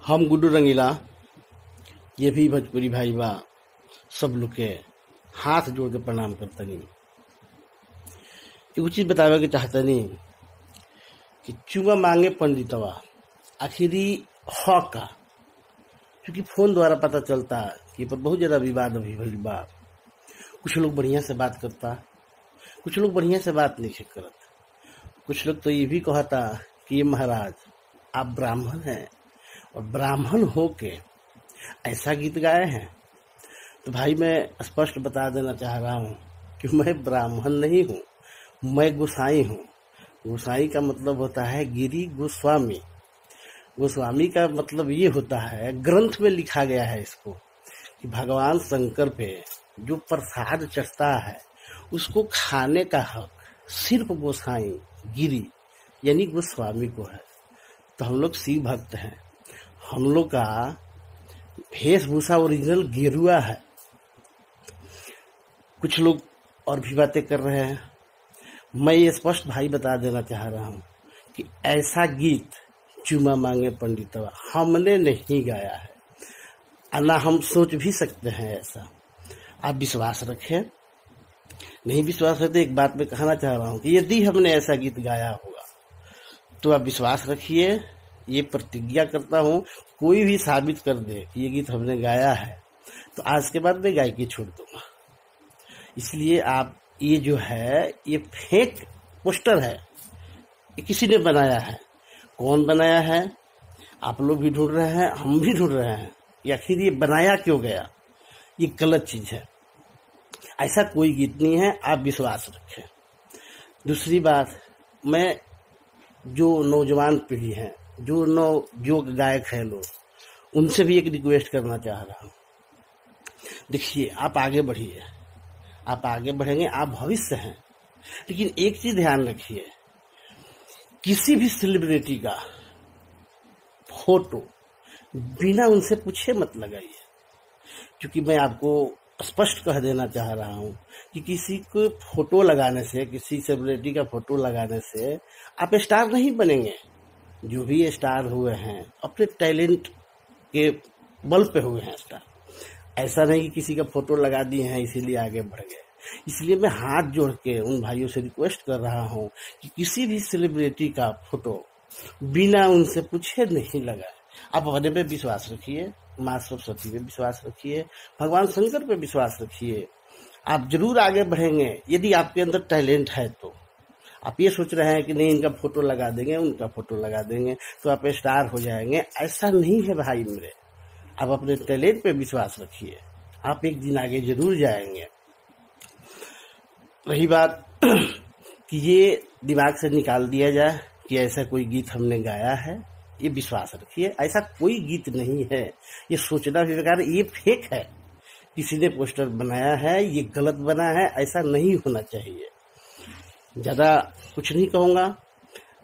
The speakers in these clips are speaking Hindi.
हम गुड्डू रंगीला ये भी भोजपुरी भाई बा सब लोग के हाथ जोड़ के प्रणाम करतनी। एगो चीज बतावे के चाहतनी कि चुंगा मांगे पंडितवा आखिरी हक का, क्योंकि फोन द्वारा पता चलता कि पर बहुत ज्यादा विवाद अभी भइल बा। कुछ लोग बढ़िया से बात करता, कुछ लोग बढ़िया से बात नहीं करत, कुछ लोग तो ये भी कहता कि ये महाराज आप ब्राह्मण हैं और ब्राह्मण होके ऐसा गीत गाए हैं। तो भाई मैं स्पष्ट बता देना चाह रहा हूँ कि मैं ब्राह्मण नहीं हूँ, मैं गोसाई हूँ। गोसाई का मतलब होता है गिरी गोस्वामी। गोस्वामी का मतलब ये होता है, ग्रंथ में लिखा गया है इसको, कि भगवान शंकर पे जो प्रसाद चढ़ता है उसको खाने का हक सिर्फ गोसाई गिरी यानी गोस्वामी को है। तो हम लोग शिव भक्त हैं, हम लोग का वेशभूषा ओरिजिनल गेरुआ है। कुछ लोग और भी बातें कर रहे हैं। मैं ये स्पष्ट भाई बता देना चाह रहा हूँ कि ऐसा गीत चुमा मांगे पंडितवा हमने नहीं गाया है, ना हम सोच भी सकते हैं ऐसा। आप विश्वास रखें, नहीं विश्वास है तो एक बात मैं कहना चाह रहा हूँ कि यदि हमने ऐसा गीत गाया होगा तो आप विश्वास रखिए, ये प्रतिज्ञा करता हूँ, कोई भी साबित कर दे कि ये गीत हमने गाया है तो आज के बाद मैं गायकी छोड़ दूंगा। इसलिए आप ये जो है ये फेक पोस्टर है, ये किसी ने बनाया है। कौन बनाया है आप लोग भी ढूंढ रहे हैं, हम भी ढूंढ रहे हैं, या आखिर ये बनाया क्यों गया। ये गलत चीज है, ऐसा कोई गीत नहीं है, आप विश्वास रखें। दूसरी बात, मैं जो नौजवान पीढ़ी है, जो गायक है लोग, उनसे भी एक रिक्वेस्ट करना चाह रहा हूँ। देखिए आप आगे बढ़िए, आप आगे बढ़ेंगे, आप भविष्य हैं, लेकिन एक चीज ध्यान रखिए, किसी भी सेलिब्रिटी का फोटो बिना उनसे पूछे मत लगाइए। क्योंकि मैं आपको स्पष्ट कह देना चाह रहा हूं कि किसी को फोटो लगाने से, किसी सेलिब्रिटी का फोटो लगाने से आप स्टार नहीं बनेंगे। जो भी स्टार हुए हैं अपने टैलेंट के बल पे हुए हैं स्टार। ऐसा नहीं कि किसी का फोटो लगा दिए हैं इसीलिए आगे बढ़ गए। इसलिए मैं हाथ जोड़ के उन भाइयों से रिक्वेस्ट कर रहा हूं कि किसी भी सेलिब्रिटी का फोटो बिना उनसे पूछे नहीं लगाए। आप अपने पे विश्वास रखिए, माँ सरस्वती पे विश्वास रखिए, भगवान शंकर पे विश्वास रखिए, आप जरूर आगे बढ़ेंगे। यदि आपके अंदर टैलेंट है तो आप ये सोच रहे हैं कि नहीं इनका फोटो लगा देंगे, उनका फोटो लगा देंगे तो आप स्टार हो जाएंगे, ऐसा नहीं है भाई मेरे। आप अपने टैलेंट पे विश्वास रखिए, आप एक दिन आगे जरूर जाएंगे। रही बात कि ये दिमाग से निकाल दिया जाए कि ऐसा कोई गीत हमने गाया है, ये विश्वास रखिए ऐसा कोई गीत नहीं है। ये सोचना भी बेकार, ये फेक है, किसी ने पोस्टर बनाया है, ये गलत बना है, ऐसा नहीं होना चाहिए। ज्यादा कुछ नहीं कहूँगा।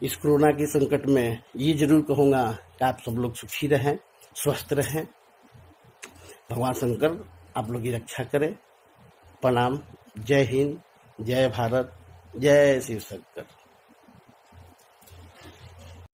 इस कोरोना के संकट में ये जरूर कहूँगा कि आप सब लोग सुखी रहें, स्वस्थ रहें, भगवान शंकर आप लोग की रक्षा करें। प्रणाम। जय हिंद, जय भारत, जय शिव शंकर।